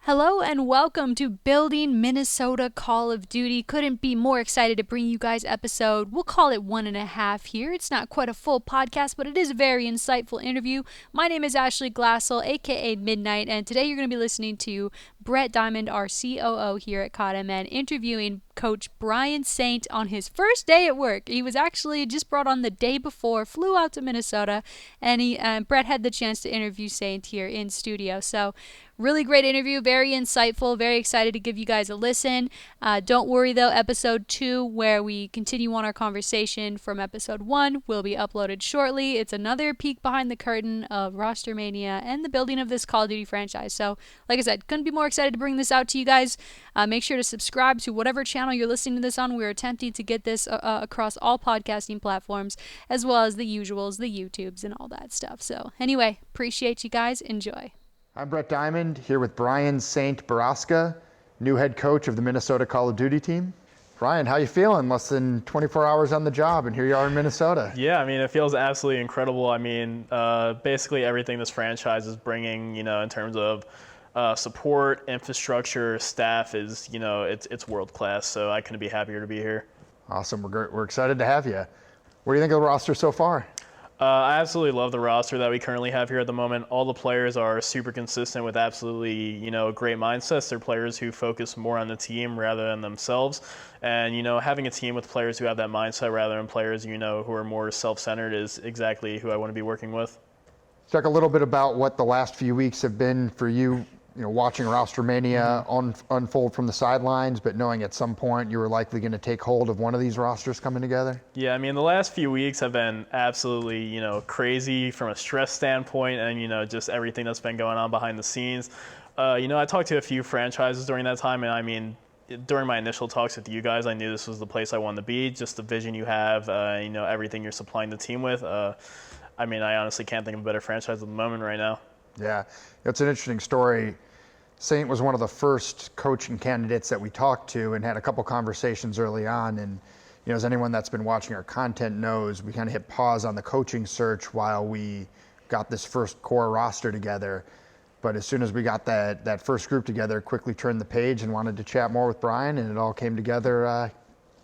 Hello and welcome to Building Minnesota Call of Duty. Couldn't be more excited to bring you guys episode. We'll call it 1.5 here. It's not quite a full podcast, but it is a very insightful interview. My name is Ashley Glassell, aka Midnight, and today you're going to be listening to Brett Diamond, our COO here at CODMN, interviewing Coach Brian Saintt on his first day at work. He was actually just brought on the day before, flew out to Minnesota, and Brett had the chance to interview Saintt here in studio. So really great interview, very insightful, very excited to give you guys a listen. Don't worry though, episode 2, where we continue on our conversation from episode 1, will be uploaded shortly. It's another peek behind the curtain of roster mania and the building of this Call of Duty franchise. So, like I said, couldn't be more excited to bring this out to you guys. Make sure to subscribe to whatever channel you're listening to this on. We're attempting to get this across all podcasting platforms, as well as the usuals, the YouTubes, and all that stuff. So, anyway, appreciate you guys. Enjoy. I'm Brett Diamond, here with Brian Saintt Baraska, new head coach of the Minnesota Call of Duty team. Brian, how you feeling? Less than 24 hours on the job, and here you are in Minnesota. Yeah, I mean, it feels absolutely incredible. I mean, basically everything this franchise is bringing, in terms of support, infrastructure, staff is, it's world class. So I couldn't be happier to be here. Awesome. We're excited to have you. What do you think of the roster so far? I absolutely love the roster that we currently have here at the moment. All the players are super consistent with absolutely, great mindsets. They're players who focus more on the team rather than themselves. And, having a team with players who have that mindset rather than players, who are more self-centered is exactly who I want to be working with. Talk a little bit about what the last few weeks have been for you, watching roster mania unfold from the sidelines, but knowing at some point you were likely going to take hold of one of these rosters coming together? Yeah, I mean, the last few weeks have been absolutely, crazy from a stress standpoint and, just everything that's been going on behind the scenes. I talked to a few franchises during that time, and I mean, during my initial talks with you guys, I knew this was the place I wanted to be, just the vision you have, everything you're supplying the team with. I mean, I honestly can't think of a better franchise at the moment right now. Yeah, it's an interesting story. Saintt was one of the first coaching candidates that we talked to and had a couple conversations early on. And as anyone that's been watching our content knows, we kind of hit pause on the coaching search while we got this first core roster together. But as soon as we got that first group together, quickly turned the page and wanted to chat more with Brian, and it all came together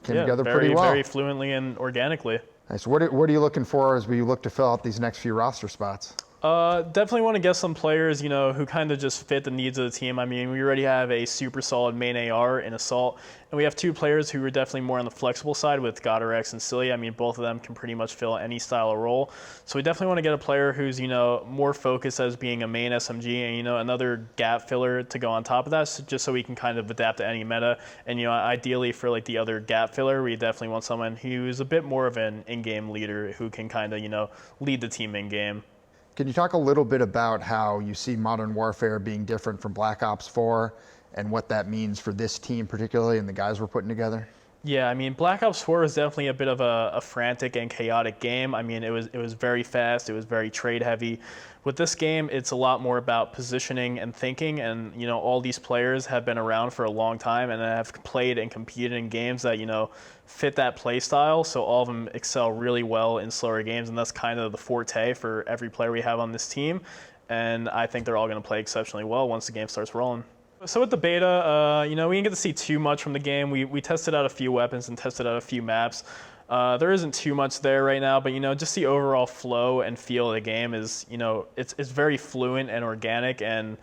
pretty well. Very fluently and organically. Nice. What are you looking for as we look to fill out these next few roster spots? Definitely want to get some players, who kind of just fit the needs of the team. I mean, we already have a super solid main AR in Assault, and we have 2 players who are definitely more on the flexible side with RØKKR and Silly. I mean, both of them can pretty much fill any style of role. So we definitely want to get a player who's, more focused as being a main SMG and, another gap filler to go on top of that, just so we can kind of adapt to any meta. And, ideally for like the other gap filler, we definitely want someone who's a bit more of an in-game leader who can kind of, lead the team in-game. Can you talk a little bit about how you see Modern Warfare being different from Black Ops 4 and what that means for this team particularly and the guys we're putting together? Yeah, I mean, Black Ops 4 was definitely a bit of a frantic and chaotic game. I mean, it was very fast. It was very trade heavy. With this game, it's a lot more about positioning and thinking. And, all these players have been around for a long time and have played and competed in games that, fit that play style. So all of them excel really well in slower games. And that's kind of the forte for every player we have on this team. And I think they're all going to play exceptionally well once the game starts rolling. So with the beta, we didn't get to see too much from the game. We tested out a few weapons and tested out a few maps. There isn't too much there right now, but just the overall flow and feel of the game is, it's very fluent and organic, and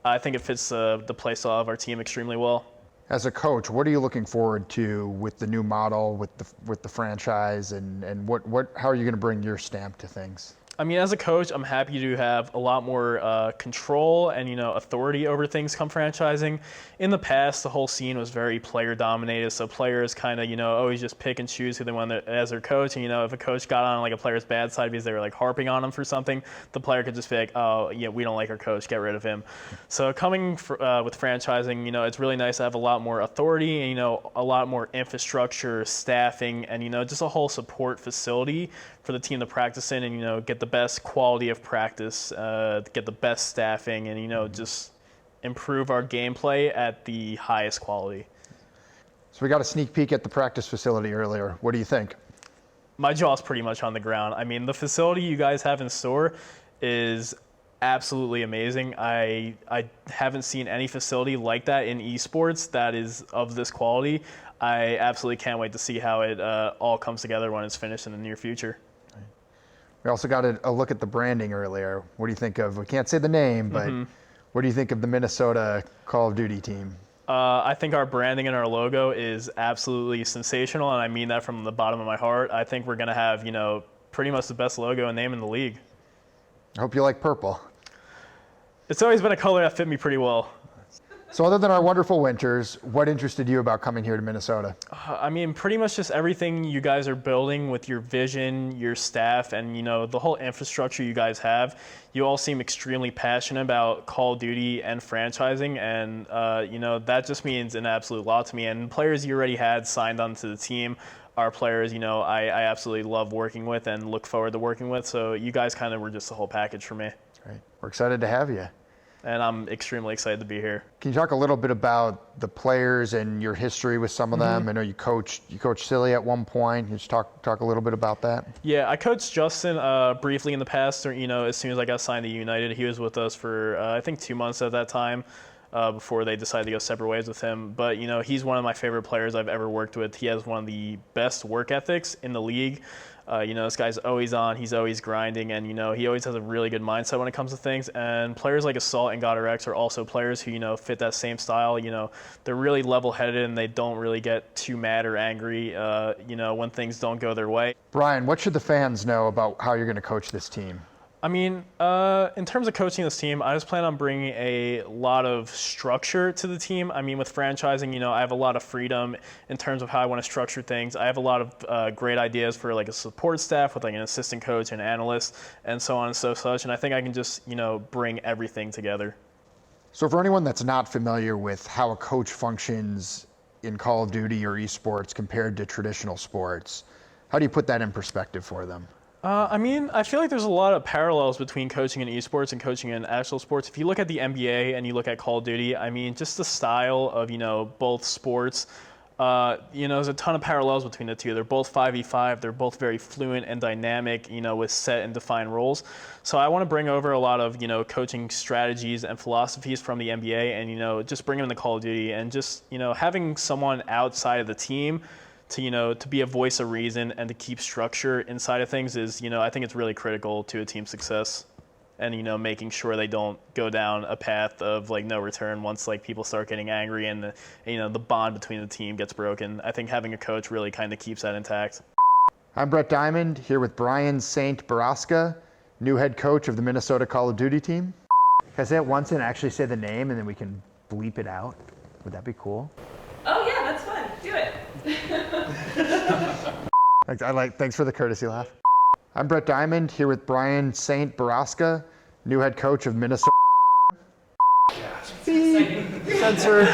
I think it fits the play style of our team extremely well. As a coach, what are you looking forward to with the new model, with the franchise, and how are you going to bring your stamp to things? I mean, as a coach, I'm happy to have a lot more control and, authority over things come franchising. In the past, the whole scene was very player-dominated, so players kind of, always just pick and choose who they want as their coach. And, if a coach got on, like, a player's bad side because they were, like, harping on him for something, the player could just be like, oh, yeah, we don't like our coach, get rid of him. So coming with franchising, it's really nice to have a lot more authority and, a lot more infrastructure, staffing, and, just a whole support facility for the team to practice in and, get the best quality of practice, get the best staffing, and, just improve our gameplay at the highest quality. So we got a sneak peek at the practice facility earlier. What do you think? My jaw's pretty much on the ground. I mean, the facility you guys have in store is absolutely amazing. I haven't seen any facility like that in esports that is of this quality. I absolutely can't wait to see how it all comes together when it's finished in the near future. We also got a look at the branding earlier. What do you think of, we can't say the name, but what do you think of the Minnesota Call of Duty team? I think our branding and our logo is absolutely sensational, and I mean that from the bottom of my heart. I think we're going to have, pretty much the best logo and name in the league. I hope you like purple. It's always been a color that fit me pretty well. So other than our wonderful winters, what interested you about coming here to Minnesota? I mean, pretty much just everything you guys are building with your vision, your staff, and the whole infrastructure you guys have. You all seem extremely passionate about Call of Duty and franchising, and that just means an absolute lot to me. And players you already had signed onto the team are players I absolutely love working with and look forward to working with. So you guys kind of were just the whole package for me. Great. We're excited to have you. And I'm extremely excited to be here. Can you talk a little bit about the players and your history with some of them? I know you coached Silly at one point. Can you just talk a little bit about that? Yeah, I coached Justin briefly in the past. As soon as I got signed to United, he was with us for I think 2 months at that time before they decided to go separate ways with him. But he's one of my favorite players I've ever worked with. He has one of the best work ethics in the league. This guy's always on, he's always grinding, and he always has a really good mindset when it comes to things. And players like Saintt and RØKKR are also players who fit that same style. They're really level-headed and they don't really get too mad or angry when things don't go their way. Brian, what should the fans know about how you're going to coach this team? I mean, in terms of coaching this team, I just plan on bringing a lot of structure to the team. I mean, with franchising, I have a lot of freedom in terms of how I want to structure things. I have a lot of great ideas for like a support staff with like an assistant coach and analyst and so on and such. And I think I can just, bring everything together. So for anyone that's not familiar with how a coach functions in Call of Duty or esports compared to traditional sports, how do you put that in perspective for them? I mean, I feel like there's a lot of parallels between coaching in esports and coaching in actual sports. If you look at the NBA and you look at Call of Duty, I mean, just the style of, both sports, there's a ton of parallels between the two. They're both 5v5. They're both very fluent and dynamic, with set and defined roles. So I want to bring over a lot of, coaching strategies and philosophies from the NBA and, just bring them to Call of Duty and just, having someone outside of the team to be a voice of reason and to keep structure inside of things is, I think it's really critical to a team's success. And, making sure they don't go down a path of like no return once like people start getting angry and the bond between the team gets broken. I think having a coach really kind of keeps that intact. I'm Brett Diamond here with Brian Saintt Baraska, new head coach of the Minnesota Call of Duty team. Can I say it once and actually say the name and then we can bleep it out? Would that be cool? Oh yeah, that's fun. Do it. Thanks for the courtesy laugh. I'm Brett Diamond here with Brian Saintt Baraska, new head coach of Minnesota. It's exciting. Censor.